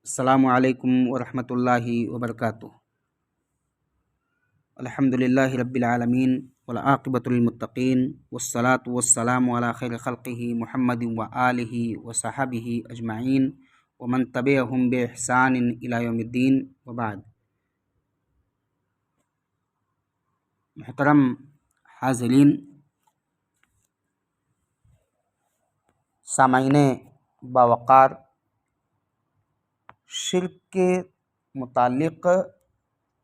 السلام علیکم ورحمۃ اللہ وبرکاتہ۔ الحمد للہ رب العالمین والعاقبۃ للمتقین والصلاة والسلام علی خیر خلقہ محمد وآلہ وصحبہ اجمعین ومن تبعہم بإحسان الی یوم الدین وبعد۔ محترم حاضرین، سامعین باوقار، شرک کے متعلق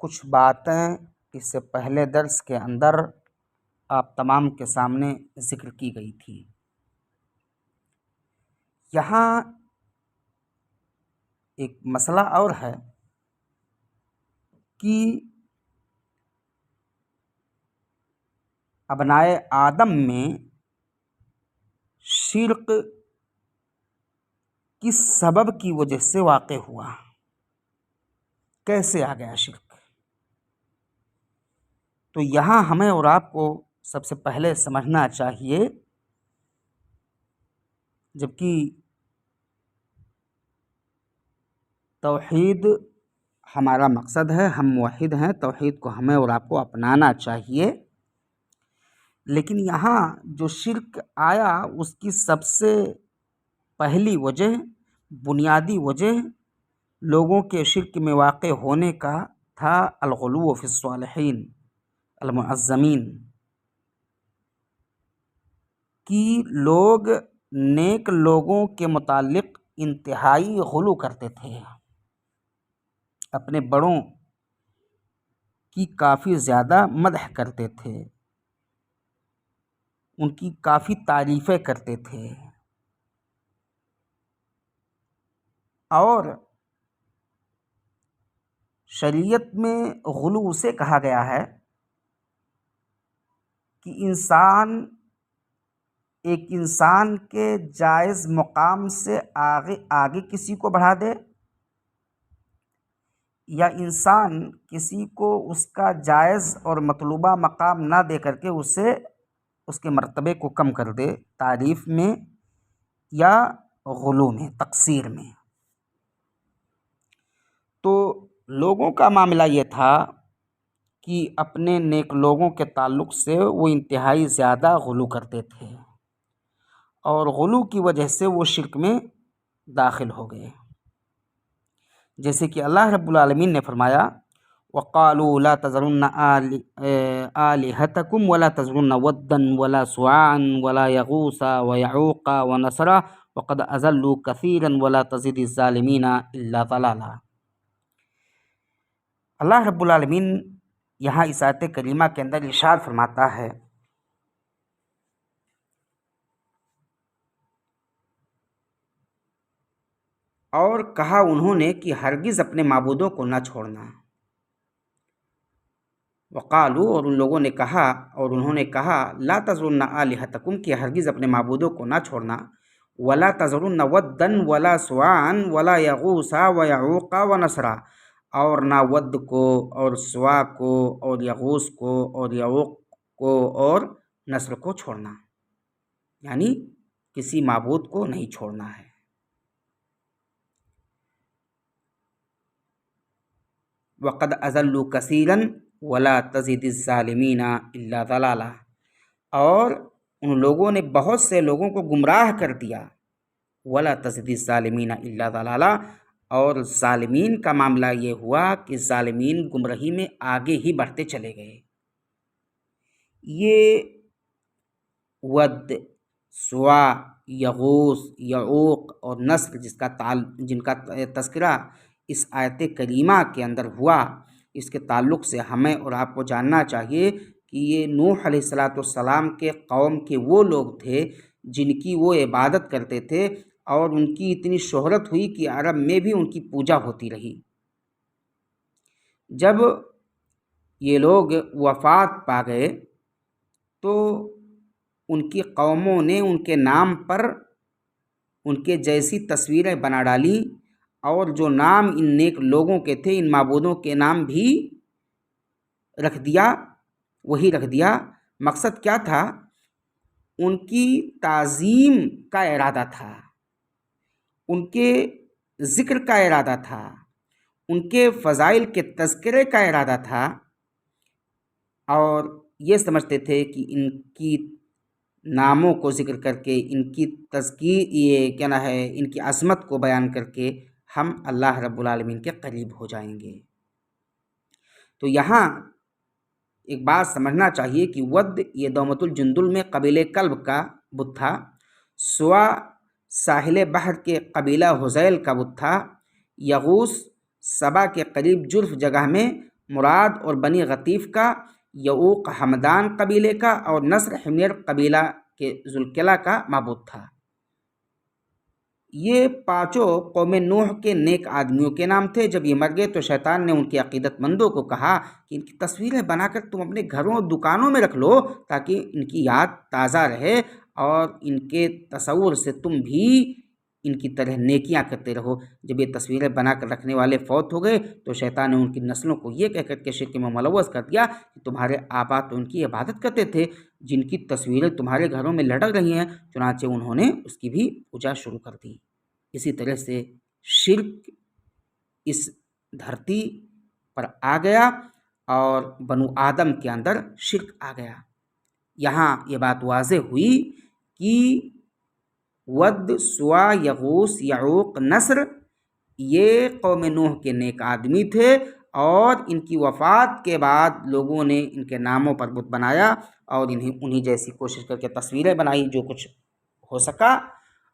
کچھ باتیں اس سے پہلے درس کے اندر آپ تمام کے سامنے ذکر کی گئی تھی۔ یہاں ایک مسئلہ اور ہے کہ ابنائے آدم میں شرک کس سبب کی وجہ سے واقع ہوا، کیسے آ گیا شرک۔ تو یہاں ہمیں اور آپ کو سب سے پہلے سمجھنا چاہیے، جبکہ توحید ہمارا مقصد ہے، ہم موحد ہیں، توحید کو ہمیں اور آپ کو اپنانا چاہیے، لیکن یہاں جو شرک آیا اس کی سب سے پہلی وجہ، بنیادی وجہ لوگوں کے شرک میں واقع ہونے کا تھا الغلو فی الصالحین المعظمین، کہ لوگ نیک لوگوں کے متعلق انتہائی غلو کرتے تھے، اپنے بڑوں کی کافی زیادہ مدح کرتے تھے، ان کی کافی تعریفیں کرتے تھے، اور شریعت میں غلو اسے کہا گیا ہے کہ ایک انسان کے جائز مقام سے آگے کسی کو بڑھا دے، یا انسان کسی کو اس کا جائز اور مطلوبہ مقام نہ دے کر کے اس کے مرتبے کو کم کر دے، تعریف میں یا غلو میں، تقصیر میں۔ تو لوگوں کا معاملہ یہ تھا کہ اپنے نیک لوگوں کے تعلق سے وہ انتہائی زیادہ غلو کرتے تھے، اور غلو کی وجہ سے وہ شرک میں داخل ہو گئے، جیسے کہ اللہ رب العالمین نے فرمایا وَقَالُوا لَا تَذَرُنَّ آلِهَتَكُمْ وَلَا تَذَرُنَّ وَدًّا وَلَا سُوَاعًا وَلَا يَغُوثَ وَيَعُوقَ وَنَسْرَ وَقَدْ أَضَلُّوا كَثِيرًا وَلَا تَزِدِ الظَّالِمِينَ إِلَّا ضَلَالًا۔ اللہ رب العالمین یہاں اس آیت کریمہ کے اندر ارشاد فرماتا ہے اور کہا انہوں نے کہ ہرگز اپنے معبودوں کو نہ چھوڑنا، وقالو اور ان لوگوں نے کہا اور انہوں نے کہا لا تذرن آلہتکم کہ ہرگز اپنے معبودوں کو نہ چھوڑنا، ولا تذرن ودن ولا سواعا ولا یغوث ویعوق ونسرا، اور نہ ود کو اور سوا کو اور یغوث کو اور یعوق کو اور نسر کو چھوڑنا، یعنی کسی معبود کو نہیں چھوڑنا ہے۔ وقد اضلوا کثیرا ولا تزد الظالمین الا ضلالا، اور ان لوگوں نے بہت سے لوگوں کو گمراہ کر دیا، ولا تزد الظالمین الا ضلالا، اور ظالمین کا معاملہ یہ ہوا کہ ظالمین گمراہی میں آگے ہی بڑھتے چلے گئے۔ یہ ود، سوا، یغوث، یعوق اور نسر جن کا تذکرہ اس آیت کریمہ کے اندر ہوا، اس کے تعلق سے ہمیں اور آپ کو جاننا چاہیے کہ یہ نوح علیہ السلام کے قوم کے وہ لوگ تھے جن کی وہ عبادت کرتے تھے، اور ان کی اتنی شہرت ہوئی کہ عرب میں بھی ان کی پوجا ہوتی رہی۔ جب یہ لوگ وفات پا گئے تو ان کی قوموں نے ان کے نام پر ان کے جیسی تصویریں بنا ڈالیں، اور جو نام ان نیک لوگوں کے تھے ان معبودوں کے نام بھی وہی رکھ دیا۔ مقصد کیا تھا؟ ان کی تعظیم کا ارادہ تھا، ان کے ذکر کا ارادہ تھا، ان کے فضائل کے تذکرے کا ارادہ تھا، اور یہ سمجھتے تھے کہ ان کی ناموں کو ذکر کر کے، ان کی تذکیر، یہ کیا نا ہے، ان کی عظمت کو بیان کر کے ہم اللہ رب العالمین کے قریب ہو جائیں گے۔ تو یہاں ایک بات سمجھنا چاہیے کہ ود یہ دومت الجندل میں قبیلہ کلب کا بت تھا، سوا ساحل بحر کے قبیلہ حذیل کا بت تھا، یغوث سبا کے قریب جرف جگہ میں مراد اور بنی غطیف کا، یعوق حمدان قبیلے کا، اور نصر حمیر قبیلہ کے ذوالقلہ کا معبود تھا۔ یہ پانچوں قوم نوح کے نیک آدمیوں کے نام تھے۔ جب یہ مر گئے تو شیطان نے ان کے عقیدت مندوں کو کہا کہ ان کی تصویریں بنا کر تم اپنے گھروں اور دکانوں میں رکھ لو تاکہ ان کی یاد تازہ رہے اور ان کے تصور سے تم بھی ان کی طرح نیکیاں کرتے رہو۔ جب یہ تصویریں بنا کر رکھنے والے فوت ہو گئے تو شیطان نے ان کی نسلوں کو یہ کہہ کر کے شرک میں ملوث کر دیا کہ تمہارے آبا تو ان کی عبادت کرتے تھے جن کی تصویریں تمہارے گھروں میں لٹک رہی ہیں، چنانچہ انہوں نے اس کی بھی پوجا شروع کر دی۔ اسی طرح سے شرک اس دھرتی پر آ گیا اور بنو آدم کے اندر شرک آ گیا۔ یہاں یہ بات واضح ہوئی کہ ود، سوا، یغوث، یعوق، نصر یہ قوم نوح کے نیک آدمی تھے، اور ان کی وفات کے بعد لوگوں نے ان کے ناموں پر بت بنایا اور انہیں جیسی کوشش کر کے تصویریں بنائی جو کچھ ہو سکا،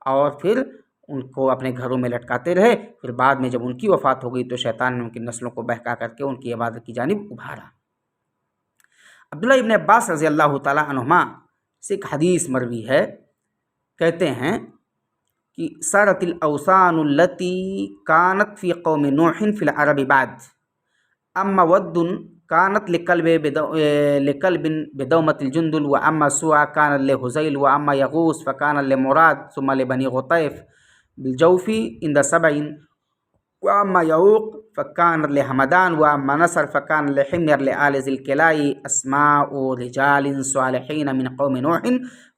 اور پھر ان کو اپنے گھروں میں لٹکاتے رہے۔ پھر بعد میں جب ان کی وفات ہو گئی تو شیطان نے ان کی نسلوں کو بہکا کر کے ان کی عبادت کی جانب ابھارا۔ عبداللہ ابن عباس رضی اللہ تعالیٰ عنہما سے ایک حدیث مروی ہے، کہتے ہیں کہ سارت الاوثان التی کانت فی قوم نوح فی العرب بعد، اما ود کانت لکلب بدومت الجندل، واما سوا کان لحذیل، واما یغوث فکان لمراد، ثم لبنی غطیف بالجوفی عند سبع، واما یعوق فکان لحمدان، واما نصر فکان لحمیر لآل ذی القلائے، اسماء رجال صالحین من قوم نوح،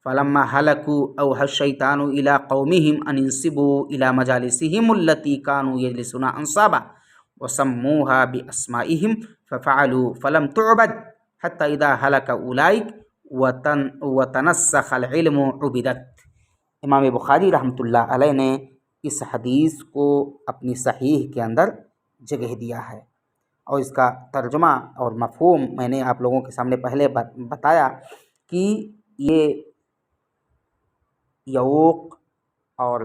فلما هلكوا اوحى الشيطان الى قومهم ان ينسبوا الى مجالسهم التي كانوا يجلسون انصابا وسموها باسمائهم ففعلوا فلم تعبد حتى اذا هلك اولئك وتنسخ العلم عبدت۔ امام بخاری رحمۃ اللہ علیہ نے اس حدیث کو اپنی صحیح کے اندر جگہ دیا ہے، اور اس کا ترجمہ اور مفہوم میں نے آپ لوگوں کے سامنے پہلے بتایا کہ یہ یعوق اور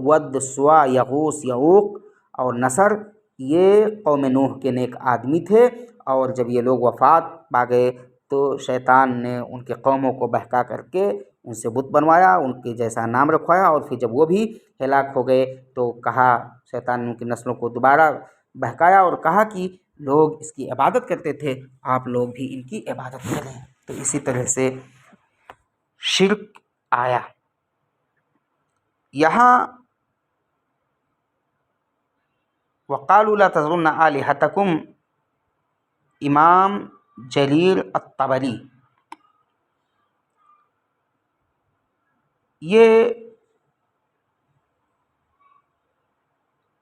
ود، سوا، یغوث، یعوق اور نصر یہ قوم نوح کے نیک آدمی تھے، اور جب یہ لوگ وفات پا گئے تو شیطان نے ان کے قوموں کو بہکا کر کے ان سے بت بنوایا، ان کے جیسا نام رکھوایا، اور پھر جب وہ بھی ہلاک ہو گئے تو کہا، شیطان نے ان کی نسلوں کو دوبارہ بہکایا اور کہا کہ لوگ اس کی عبادت کرتے تھے، آپ لوگ بھی ان کی عبادت کریں۔ تو اسی طرح سے شرک آیا۔ یہاں وقالوا لا تذرن آلہتکم، امام جریر الطبری یہ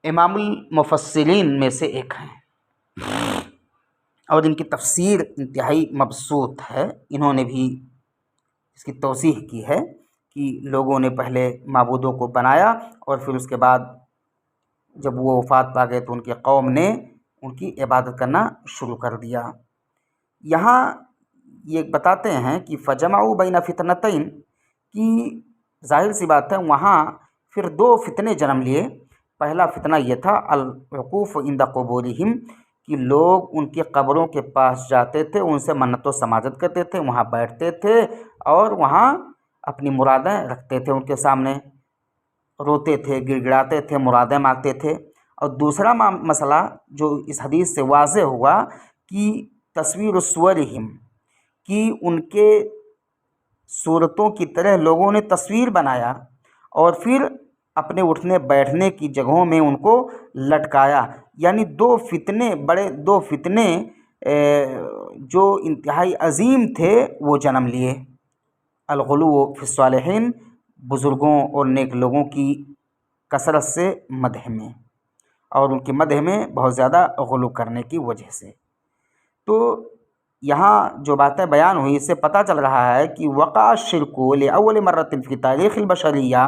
امام المفسرین میں سے ایک ہیں، اور ان کی تفسیر انتہائی مبسوط ہے۔ انہوں نے بھی اس کی توضیح کی ہے کہ لوگوں نے پہلے معبودوں کو بنایا اور پھر اس کے بعد جب وہ وفات پا گئے تو ان کے قوم نے ان کی عبادت کرنا شروع کر دیا۔ یہاں یہ بتاتے ہیں کہ فجمعوا بین فتنتین، کی ظاہر سی بات ہے وہاں پھر دو فتنے جنم لیے۔ پہلا فتنہ یہ تھا الوقوف عند قبورہم، کہ لوگ ان کی قبروں کے پاس جاتے تھے، ان سے منت و سماجت کرتے تھے، وہاں بیٹھتے تھے اور وہاں اپنی مرادیں رکھتے تھے، ان کے سامنے روتے تھے، گڑ گڑاتے تھے، مرادیں مانگتے تھے۔ اور دوسرا مسئلہ جو اس حدیث سے واضح ہوا کہ تصویر صورہم، کہ ان کے صورتوں کی طرح لوگوں نے تصویر بنایا اور پھر اپنے اٹھنے بیٹھنے کی جگہوں میں ان کو لٹکایا۔ یعنی دو فتنے جو انتہائی عظیم تھے وہ جنم لیے۔ الغلو فی الصالحین، بزرگوں اور نیک لوگوں کی کثرت سے مدح میں اور ان کی مدح میں بہت زیادہ غلو کرنے کی وجہ سے۔ تو یہاں جو باتیں بیان ہوئی اس سے پتہ چل رہا ہے کہ وقع الشرک لأول مرۃ فی تاریخ البشریہ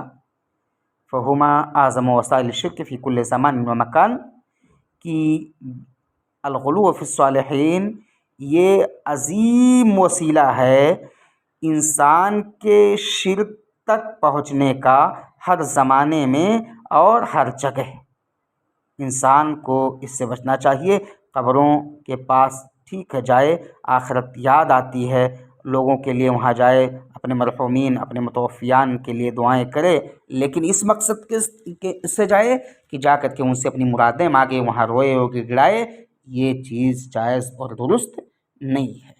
فہما اعظم وسائل الشرک فی کل زمان و مکان، کہ الغلو فی الصالحین یہ عظیم وسیلہ ہے انسان کے شرک تک پہنچنے کا، ہر زمانے میں اور ہر جگہ۔ انسان کو اس سے بچنا چاہیے۔ قبروں کے پاس ٹھیک ہے جائے، آخرت یاد آتی ہے، لوگوں کے لیے وہاں جائے، اپنے مرحومین اپنے متوفیان کے لیے دعائیں کرے، لیکن اس مقصد کے سے جائے کہ جا کر کے ان سے اپنی مرادیں مانگے، وہاں روئے ہو کے گڑائے، یہ چیز جائز اور درست نہیں ہے۔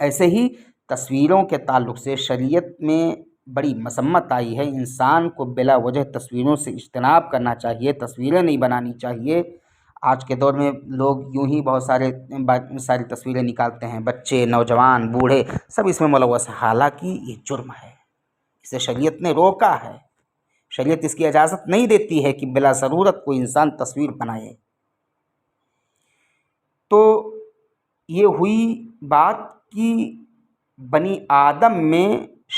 ایسے ہی تصویروں کے تعلق سے شریعت میں بڑی مذمت آئی ہے۔ انسان کو بلا وجہ تصویروں سے اجتناب کرنا چاہیے، تصویریں نہیں بنانی چاہیے۔ آج کے دور میں لوگ یوں ہی بہت ساری تصویریں نکالتے ہیں، بچے، نوجوان، بوڑھے سب اس میں ملوث ہیں، حالانکہ یہ جرم ہے، اسے شریعت نے روکا ہے۔ شریعت اس کی اجازت نہیں دیتی ہے کہ بلا ضرورت کوئی انسان تصویر بنائے۔ تو یہ ہوئی بات کہ بنی آدم میں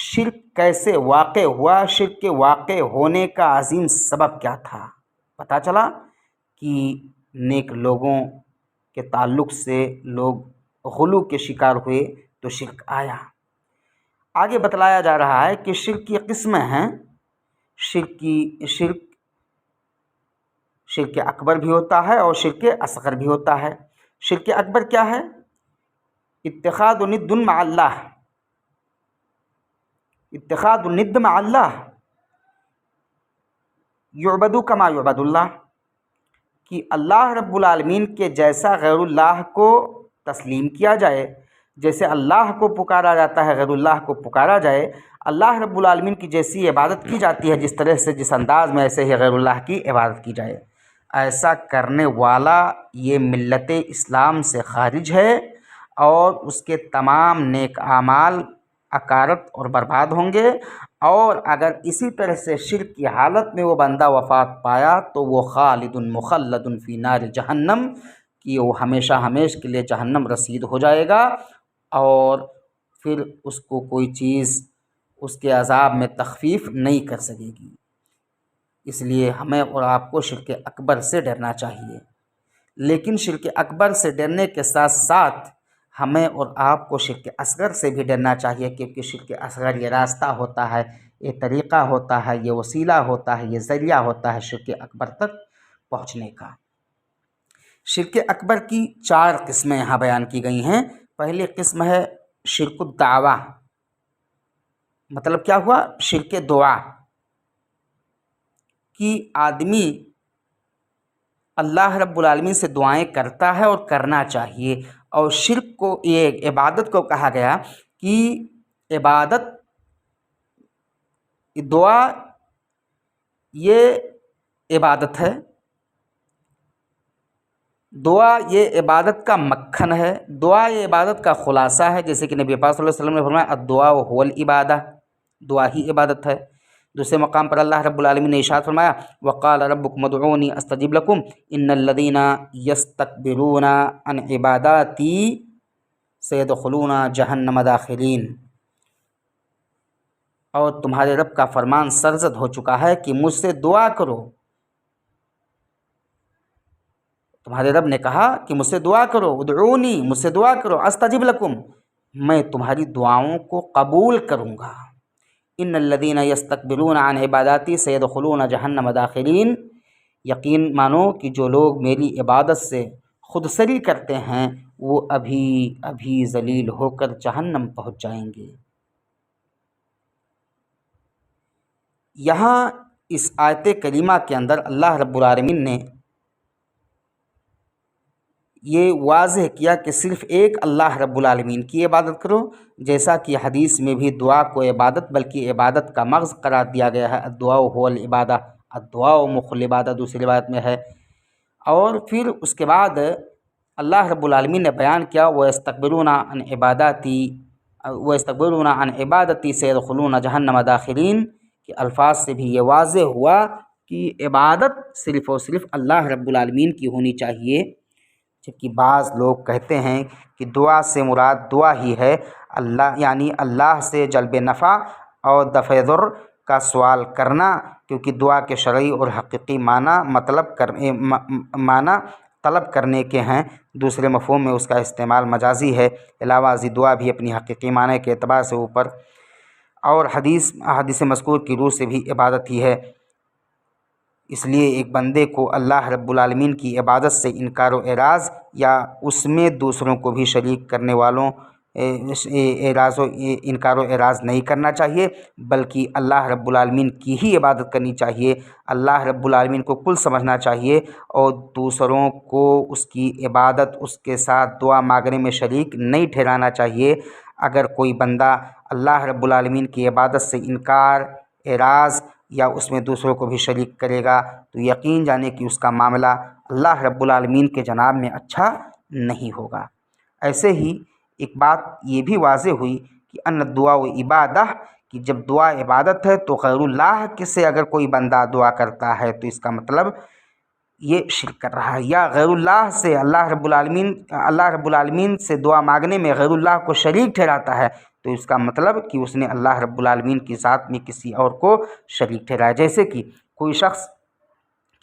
شرک کیسے واقع ہوا، شرک کے واقع ہونے کا عظیم سبب کیا تھا۔ پتہ چلا کہ نیک لوگوں کے تعلق سے لوگ غلو کے شکار ہوئے تو شرک آیا۔ آگے بتلایا جا رہا ہے کہ شرک کی قسمیں ہیں۔ شرک اکبر بھی ہوتا ہے اور شرک اصغر بھی ہوتا ہے۔ شرک اکبر کیا ہے؟ اتخاذ ند مع اللہ، اتخاذ الند مع اللہ، یعبد کما یعبد اللہ، کہ اللہ رب العالمین کے جیسا غیر اللہ کو تسلیم کیا جائے، جیسے اللہ کو پکارا جاتا ہے غیر اللہ کو پکارا جائے، اللہ رب العالمین کی جیسی عبادت کی جاتی ہے جس طرح سے جس انداز میں، ایسے ہی غیر اللہ کی عبادت کی جائے۔ ایسا کرنے والا یہ ملت اسلام سے خارج ہے اور اس کے تمام نیک اعمال اکارت اور برباد ہوں گے۔ اور اگر اسی طرح سے شرک کی حالت میں وہ بندہ وفات پایا تو وہ خالد مخلد فی نار جہنم، کہ وہ ہمیشہ ہمیشہ کے لیے جہنم رسید ہو جائے گا، اور پھر اس کو کوئی چیز اس کے عذاب میں تخفیف نہیں کر سکے گی۔ اس لیے ہمیں اور آپ کو شرک اکبر سے ڈرنا چاہیے، لیکن شرک اکبر سے ڈرنے کے ساتھ ساتھ ہمیں اور آپ کو شرک اصغر سے بھی ڈرنا چاہیے، کیونکہ شرک اصغر یہ راستہ ہوتا ہے، یہ طریقہ ہوتا ہے، یہ وسیلہ ہوتا ہے، یہ ذریعہ ہوتا ہے شرک اکبر تک پہنچنے کا۔ شرک اکبر کی 4 قسمیں یہاں بیان کی گئی ہیں۔ پہلی قسم ہے شرک الدعویٰ، مطلب کیا ہوا؟ شرک دعا، کہ آدمی اللہ رب العالمین سے دعائیں کرتا ہے اور کرنا چاہیے۔ اور شرک کو، یہ عبادت کو کہا گیا کہ عبادت، دعا یہ عبادت ہے، دعا یہ عبادت کا مکھن ہے، دعا یہ عبادت کا خلاصہ ہے، جیسے کہ نبی پاک صلی اللہ علیہ وسلم نے فرمایا الدعاء هو العبادہ، دعا ہی عبادت ہے۔ دوسرے مقام پر اللہ رب العالمین نے ارشاد فرمایا وقال ربکم ادعونی استجب لکم ان الذین یستکبرون عن عباداتی سیدخلون جہنم داخرین، اور تمہارے رب کا فرمان سرزد ہو چکا ہے کہ مجھ سے دعا کرو۔ تمہارے رب نے کہا کہ مجھ سے دعا کرو، ادعونی، مجھ سے دعا کرو، استجب لکم، میں تمہاری دعاؤں کو قبول کروں گا۔ ان الذین یستکبرون عن عباداتی سیدخلون جہنم داخرین، یقین مانو کہ جو لوگ میری عبادت سے خودسری کرتے ہیں وہ ابھی ابھی ذلیل ہو کر جہنم پہنچ جائیں گے۔ یہاں اس آیت کریمہ کے اندر اللہ رب العالمین نے یہ واضح کیا کہ صرف ایک اللہ رب العالمین کی عبادت کرو، جیسا کہ حدیث میں بھی دعا کو عبادت بلکہ عبادت کا مغز قرار دیا گیا ہے، الدعاء هو العبادہ، الدعاء مخ العبادہ دوسری روایت میں ہے۔ اور پھر اس کے بعد اللہ رب العالمین نے بیان کیا وَيَسْتَكْبِرُونَ عَنْ عِبَادَتِي سَيَدْخُلُونَ جَهَنَّمَ دَاخِرِينَ، کہ الفاظ سے بھی یہ واضح ہوا کہ عبادت صرف اور صرف اللہ رب العالمین کی ہونی چاہیے، جبکہ بعض لوگ کہتے ہیں کہ دعا سے مراد دعا ہی ہے، اللہ یعنی اللہ سے جلب نفع اور دفع ضر کا سوال کرنا، کیونکہ دعا کے شرعی اور حقیقی معنی طلب کرنے کے ہیں، دوسرے مفہوم میں اس کا استعمال مجازی ہے۔ علاوہ ازیں دعا بھی اپنی حقیقی معنی کے اعتبار سے اوپر اور حدیث مذکور کی روح سے بھی عبادت ہی ہے۔ اس لیے ایک بندے کو اللہ رب العالمین کی عبادت سے انکار و اعراض یا اس میں دوسروں کو بھی شریک کرنے والوں انکار و اعراض نہیں کرنا چاہیے، بلکہ اللہ رب العالمین کی ہی عبادت کرنی چاہیے، اللہ رب العالمین کو کل سمجھنا چاہیے اور دوسروں کو اس کی عبادت، اس کے ساتھ دعا مانگنے میں شریک نہیں ٹھہرانا چاہیے۔ اگر کوئی بندہ اللہ رب العالمین کی عبادت سے انکار، اعراض یا اس میں دوسروں کو بھی شریک کرے گا تو یقین جانے کہ اس کا معاملہ اللہ رب العالمین کے جناب میں اچھا نہیں ہوگا۔ ایسے ہی ایک بات یہ بھی واضح ہوئی کہ ان دعا و عبادہ، کہ جب دعا عبادت ہے تو غیر اللہ سے اگر کوئی بندہ دعا کرتا ہے تو اس کا مطلب یہ شرک کر رہا ہے، یا غیر اللہ سے اللہ رب العالمین سے دعا مانگنے میں غیر اللہ کو شریک ٹھہراتا ہے تو اس کا مطلب کہ اس نے اللہ رب العالمین کی ذات میں کسی اور کو شریک ٹھہرایا۔ جیسے کہ کوئی شخص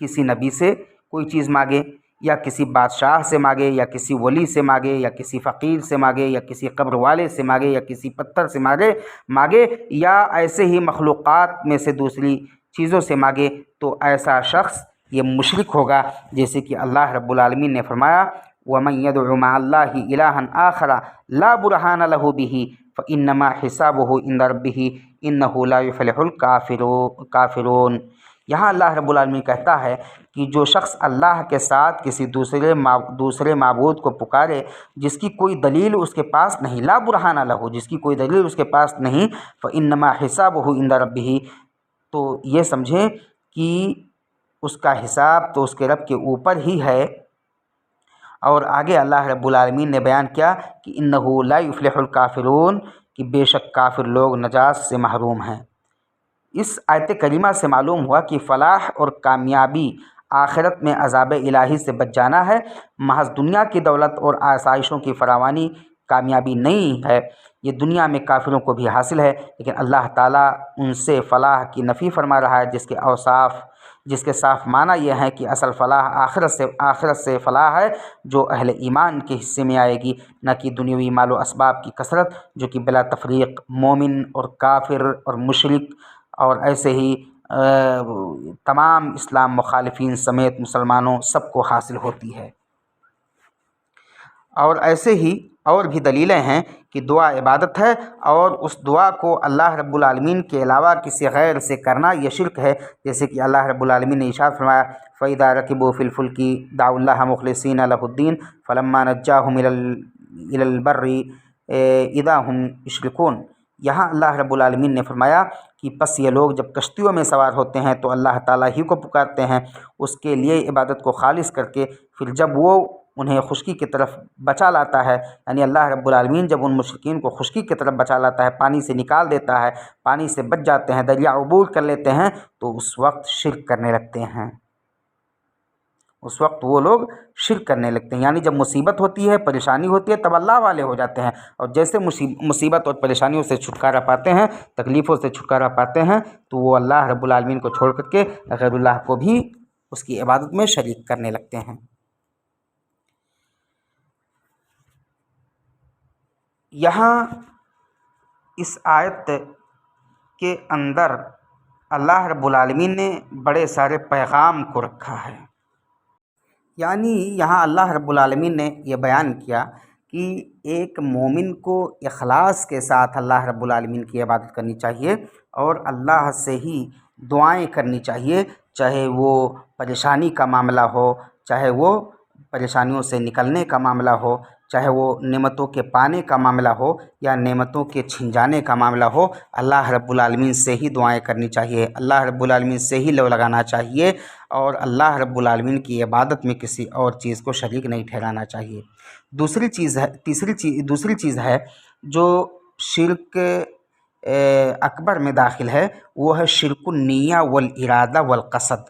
کسی نبی سے کوئی چیز مانگے، یا کسی بادشاہ سے مانگے، یا کسی ولی سے مانگے، یا کسی فقیر سے مانگے، یا کسی قبر والے سے مانگے، یا کسی پتھر سے مانگے، یا ایسے ہی مخلوقات میں سے دوسری چیزوں سے مانگے، تو ایسا شخص یہ مشرک ہوگا، جیسے کہ اللہ رب العالمین نے فرمایا وَمَن يَدْعُ مَعَ اللَّهِ إِلَٰهًا آخَرَ لَا بُرْهَانَ لَهُ بِهِ فَإِنَّمَا حِسَابُهُ عِندَ رَبِّهِ إِنَّهُ لَا يُفْلِحُ الْكَافِرُونَ۔ یہاں اللہ رب العالمین کہتا ہے کہ جو شخص اللہ کے ساتھ کسی دوسرے معبود کو پکارے جس کی کوئی دلیل اس کے پاس نہیں، لا برہان لہ، جس کی کوئی دلیل اس کے پاس نہیں، فإنما حسابہ عند ربہ، تو یہ سمجھیں کہ اس کا حساب تو اس کے رب کے اوپر ہی ہے۔ اور آگے اللہ رب العالمین نے بیان کیا کہ انہ لا یفلح الکافرون، کہ بے شک کافر لوگ نجات سے محروم ہیں۔ اس آیت کریمہ سے معلوم ہوا کہ فلاح اور کامیابی آخرت میں عذاب الہی سے بچ جانا ہے، محض دنیا کی دولت اور آسائشوں کی فراوانی کامیابی نہیں ہے۔ یہ دنیا میں کافروں کو بھی حاصل ہے، لیکن اللہ تعالیٰ ان سے فلاح کی نفی فرما رہا ہے، جس کے صاف معنی یہ ہے کہ اصل فلاح آخرت سے فلاح ہے جو اہل ایمان کے حصے میں آئے گی، نہ کہ دنیاوی مال و اسباب کی کثرت جو کہ بلا تفریق مومن اور کافر اور مشرک اور ایسے ہی تمام اسلام مخالفین سمیت مسلمانوں سب کو حاصل ہوتی ہے۔ اور ایسے ہی اور بھی دلیلیں ہیں کہ دعا عبادت ہے، اور اس دعا کو اللہ رب العالمین کے علاوہ کسی غیر سے کرنا یہ شرک ہے، جیسے کہ اللہ رب العالمین نے ارشاد فرمایا فَإِذَا رَكِبُوا فِي الْفُلْكِ دَعَوُا اللَّهَ مُخْلِصِينَ لَهُ الدِّينَ فَلَمَّا نَجَّاهُمْ إِلَى الْبَرِّ إِذَا هُمْ يُشْرِكُونَ۔ یہاں اللہ رب العالمین نے فرمایا کہ پس یہ لوگ جب کشتیوں میں سوار ہوتے ہیں تو اللہ تعالیٰ ہی کو پکارتے ہیں اس کے لیے عبادت کو خالص کر کے، پھر جب وہ انہیں خشکی کی طرف بچا لاتا ہے، یعنی اللہ رب العالمین جب ان مشرکین کو خشکی کی طرف بچا لاتا ہے، پانی سے نکال دیتا ہے، پانی سے بچ جاتے ہیں، دریا عبور کر لیتے ہیں، تو اس وقت شرک کرنے لگتے ہیں، اس وقت وہ لوگ شرک کرنے لگتے ہیں۔ یعنی جب مصیبت ہوتی ہے، پریشانی ہوتی ہے، تب اللہ والے ہو جاتے ہیں، اور جیسے مصیبت اور پریشانیوں سے چھٹکارا پاتے ہیں، تکلیفوں سے چھٹکارا پاتے ہیں، تو وہ اللہ رب العالمین کو چھوڑ کر کے غیر اللہ کو بھی اس کی عبادت میں شریک کرنے لگتے ہیں۔ یہاں اس آیت کے اندر اللہ رب العالمین نے بڑے سارے پیغام کو رکھا ہے، یعنی یہاں اللہ رب العالمین نے یہ بیان کیا کہ ایک مومن کو اخلاص کے ساتھ اللہ رب العالمین کی عبادت کرنی چاہیے اور اللہ سے ہی دعائیں کرنی چاہیے، چاہے وہ پریشانی کا معاملہ ہو، چاہے وہ پریشانیوں سے نکلنے کا معاملہ ہو، چاہے وہ نعمتوں کے پانے کا معاملہ ہو یا نعمتوں کے چھن جانے کا معاملہ ہو، اللہ رب العالمین سے ہی دعائیں کرنی چاہیے، اللہ رب العالمین سے ہی لو لگانا چاہیے، اور اللہ رب العالمین کی عبادت میں کسی اور چیز کو شریک نہیں ٹھہرانا چاہیے۔ دوسری چیز ہے جو شرک اکبر میں داخل ہے، وہ ہے شرک النیہ والارادہ والقصد،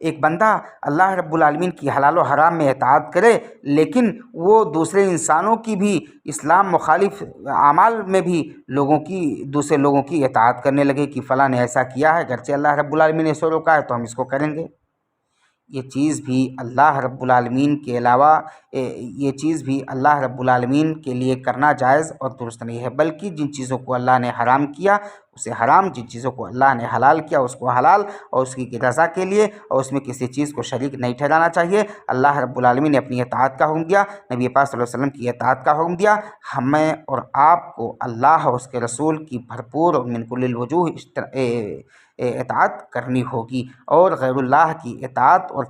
ایک بندہ اللہ رب العالمین کی حلال و حرام میں اطاعت کرے لیکن وہ دوسرے انسانوں کی بھی اسلام مخالف اعمال میں بھی دوسرے لوگوں کی اطاعت کرنے لگے کہ فلاں نے ایسا کیا ہے، گرچہ اللہ رب العالمین نے اسے روکا ہے تو ہم اس کو کریں گے، یہ چیز بھی اللہ رب العالمین کے علاوہ یہ چیز بھی اللہ رب العالمین کے لیے کرنا جائز اور درست نہیں ہے، بلکہ جن چیزوں کو اللہ نے حرام کیا اسے حرام، جن چیزوں کو اللہ نے حلال کیا اس کو حلال، اور اس کی رضا کے لیے، اور اس میں کسی چیز کو شریک نہیں ٹھہرانا چاہیے۔ اللہ رب العالمین نے اپنی اطاعت کا حکم دیا، نبی پاک صلی اللہ علیہ وسلم کی اطاعت کا حکم دیا، ہمیں اور آپ کو اللہ اور اس کے رسول کی بھرپور اور من کل الوجوہ اطاعت کرنی ہوگی، اور غیر اللہ کی اطاعت اور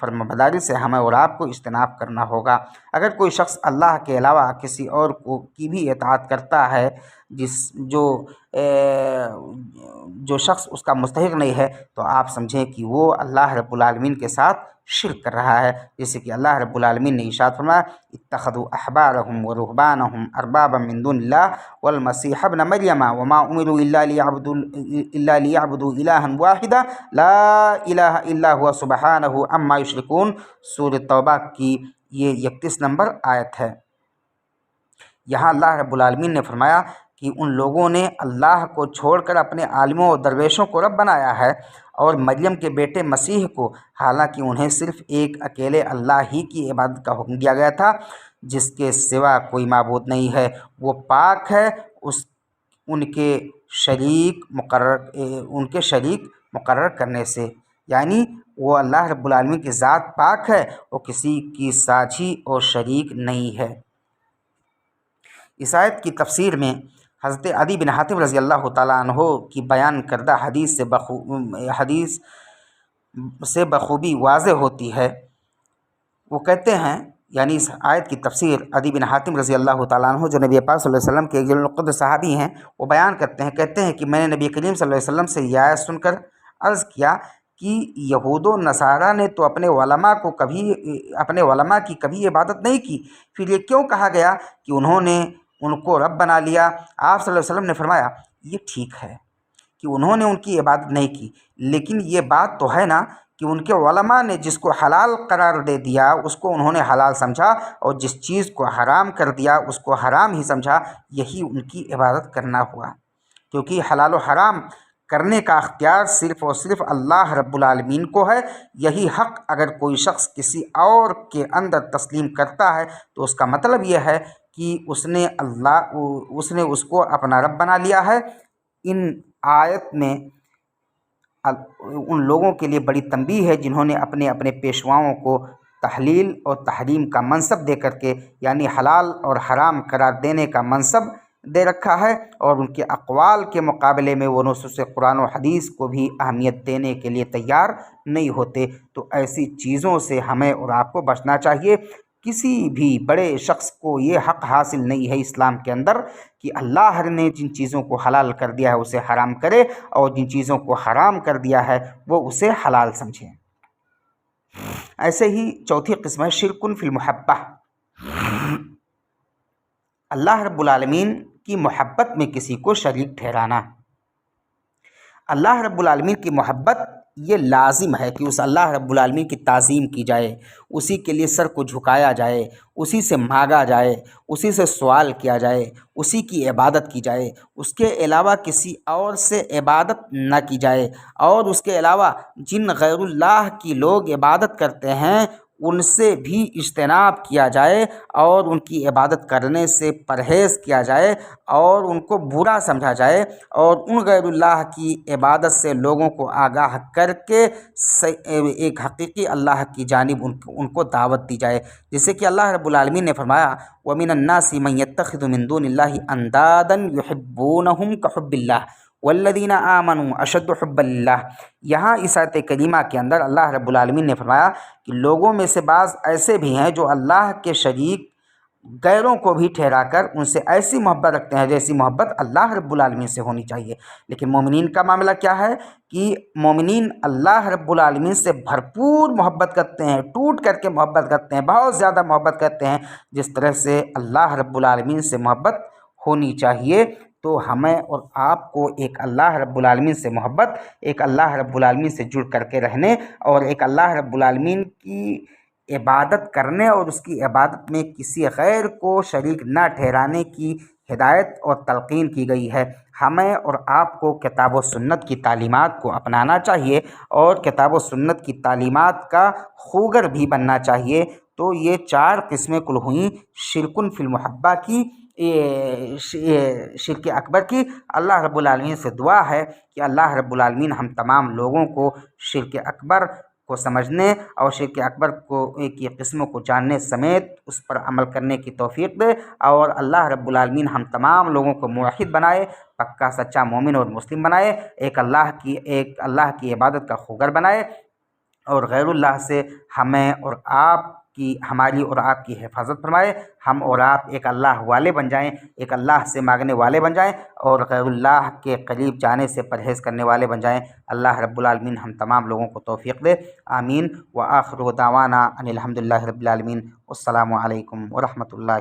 فرمانبرداری سے ہمیں اور آپ کو اجتناب کرنا ہوگا۔ اگر کوئی شخص اللہ کے علاوہ کسی اور کی بھی اطاعت کرتا ہے جو شخص اس کا مستحق نہیں ہے، تو آپ سمجھیں کہ وہ اللہ رب العالمین کے ساتھ شرک کر رہا ہے، جیسے کہ اللہ رب العالمین نے ارشاد فرمایا اتخذوا احبارهم ورهبانهم اربابا من دون الله والمسيح ابن مريم وما امروا الا ليعبدوا الها واحدا لا الہ الا هو سبحانه عما يشركون۔ سورۃ توبہ کی یہ 31 نمبر آیت ہے۔ یہاں اللہ رب العالمین نے فرمایا کہ ان لوگوں نے اللہ کو چھوڑ کر اپنے عالموں اور درویشوں کو رب بنایا ہے، اور مریم کے بیٹے مسیح کو، حالانکہ انہیں صرف ایک اکیلے اللہ ہی کی عبادت کا حکم دیا گیا تھا، جس کے سوا کوئی معبود نہیں ہے، وہ پاک ہے ان کے شریک مقرر کرنے سے، یعنی وہ اللہ رب العالمین کی ذات پاک ہے، وہ کسی کی ساجھی اور شریک نہیں ہے۔ اس آیت کی تفسیر میں حضرت عدی بن حاتم رضی اللہ تعالیٰ عنہ کی بیان کردہ حدیث سے بخوبی واضح ہوتی ہے۔ وہ کہتے ہیں، یعنی اس آیت کی تفسیر عدی بن حاتم رضی اللہ تعالیٰ عنہ جو نبی پاک صلی اللہ علیہ وسلم کے ایک جلیل القدر صحابی ہیں، وہ بیان کرتے ہیں کہ میں نے نبی کریم صلی اللہ علیہ وسلم سے یہ آیت سن کر عرض کیا کہ یہود و نصارہ نے تو اپنے علماء کی کبھی عبادت نہیں کی، پھر یہ کیوں کہا گیا کہ انہوں نے ان کو رب بنا لیا؟ آپ صلی اللہ علیہ وسلم نے فرمایا یہ ٹھیک ہے کہ انہوں نے ان کی عبادت نہیں کی، لیکن یہ بات تو ہے نا کہ ان کے علماء نے جس کو حلال قرار دے دیا اس کو انہوں نے حلال سمجھا، اور جس چیز کو حرام کر دیا اس کو حرام ہی سمجھا، یہی ان کی عبادت کرنا ہوا، کیونکہ حلال و حرام کرنے کا اختیار صرف اور صرف اللہ رب العالمین کو ہے۔ یہی حق اگر کوئی شخص کسی اور کے اندر تسلیم کرتا ہے تو اس کا مطلب یہ ہے کہ اس نے اس کو اپنا رب بنا لیا ہے۔ ان آیت میں ان لوگوں کے لیے بڑی تنبیہ ہے جنہوں نے اپنے پیشواؤں کو تحلیل اور تحریم کا منصب دے کر کے، یعنی حلال اور حرام قرار دینے کا منصب دے رکھا ہے، اور ان کے اقوال کے مقابلے میں وہ نصوص قرآن و حدیث کو بھی اہمیت دینے کے لیے تیار نہیں ہوتے۔ تو ایسی چیزوں سے ہمیں اور آپ کو بچنا چاہیے۔ کسی بھی بڑے شخص کو یہ حق حاصل نہیں ہے اسلام کے اندر کہ اللہ نے جن چیزوں کو حلال کر دیا ہے اسے حرام کرے، اور جن چیزوں کو حرام کر دیا ہے وہ اسے حلال سمجھے۔ ایسے ہی چوتھی قسم ہے شرک فی المحبہ، اللہ رب العالمین کی محبت میں کسی کو شریک ٹھہرانا۔ اللہ رب العالمین کی محبت یہ لازم ہے کہ اس اللہ رب العالمین کی تعظیم کی جائے، اسی کے لیے سر کو جھکایا جائے، اسی سے مانگا جائے، اسی سے سوال کیا جائے، اسی کی عبادت کی جائے، اس کے علاوہ کسی اور سے عبادت نہ کی جائے، اور اس کے علاوہ جن غیر اللہ کی لوگ عبادت کرتے ہیں ان سے بھی اجتناب کیا جائے، اور ان کی عبادت کرنے سے پرہیز کیا جائے، اور ان کو برا سمجھا جائے، اور ان غیر اللہ کی عبادت سے لوگوں کو آگاہ کر کے ایک حقیقی اللہ کی جانب ان کو دعوت دی جائے، جیسے کہ اللہ رب العالمین نے فرمایا وَمِنَ النَّاسِ مَن يَتَّخِذُ مِن دُونِ اللَّهِ أَندَادًا يُحِبُّونَهُمْ كَحُبِّ اللَّهِ وَالَّذِينَ آمَنُوا أَشَدُّ حُبًّا لِلَّهِ۔ یہاں اس آیت کریمہ کے اندر اللہ رب العالمین نے فرمایا کہ لوگوں میں سے بعض ایسے بھی ہیں جو اللہ کے شریک غیروں کو بھی ٹھہرا کر ان سے ایسی محبت رکھتے ہیں جیسی محبت اللہ رب العالمین سے ہونی چاہیے، لیکن مومنین کا معاملہ کیا ہے کہ مومنین اللہ رب العالمین سے بھرپور محبت کرتے ہیں، ٹوٹ کر کے محبت کرتے ہیں، بہت زیادہ محبت کرتے ہیں، جس طرح سے اللہ رب العالمین سے محبت ہونی چاہیے۔ تو ہمیں اور آپ کو ایک اللہ رب العالمین سے محبت، ایک اللہ رب العالمین سے جڑ کر کے رہنے اور ایک اللہ رب العالمین کی عبادت کرنے اور اس کی عبادت میں کسی غیر کو شریک نہ ٹھہرانے کی ہدایت اور تلقین کی گئی ہے۔ ہمیں اور آپ کو کتاب و سنت کی تعلیمات کو اپنانا چاہیے اور کتاب و سنت کی تعلیمات کا خوگر بھی بننا چاہیے۔ تو یہ 4 قسمیں کل ہوئیں شرکن فی المحبہ کی، شرک اکبر کی۔ اللہ رب العالمین سے دعا ہے کہ اللہ رب العالمین ہم تمام لوگوں کو شرک اکبر کو سمجھنے اور شرک اکبر کی قسموں کو جاننے سمیت اس پر عمل کرنے کی توفیق دے، اور اللہ رب العالمین ہم تمام لوگوں کو موحد بنائے، پکا سچا مومن اور مسلم بنائے، ایک اللہ کی عبادت کا خوگر بنائے، اور غیر اللہ سے ہماری اور آپ کی حفاظت فرمائے۔ ہم اور آپ ایک اللہ والے بن جائیں، ایک اللہ سے مانگنے والے بن جائیں اور غیر اللہ کے قریب جانے سے پرہیز کرنے والے بن جائیں۔ اللہ رب العالمین ہم تمام لوگوں کو توفیق دے، آمین۔ وآخر دعوانا ان الحمد للہ رب العالمین۔ السلام علیکم ورحمۃ اللہ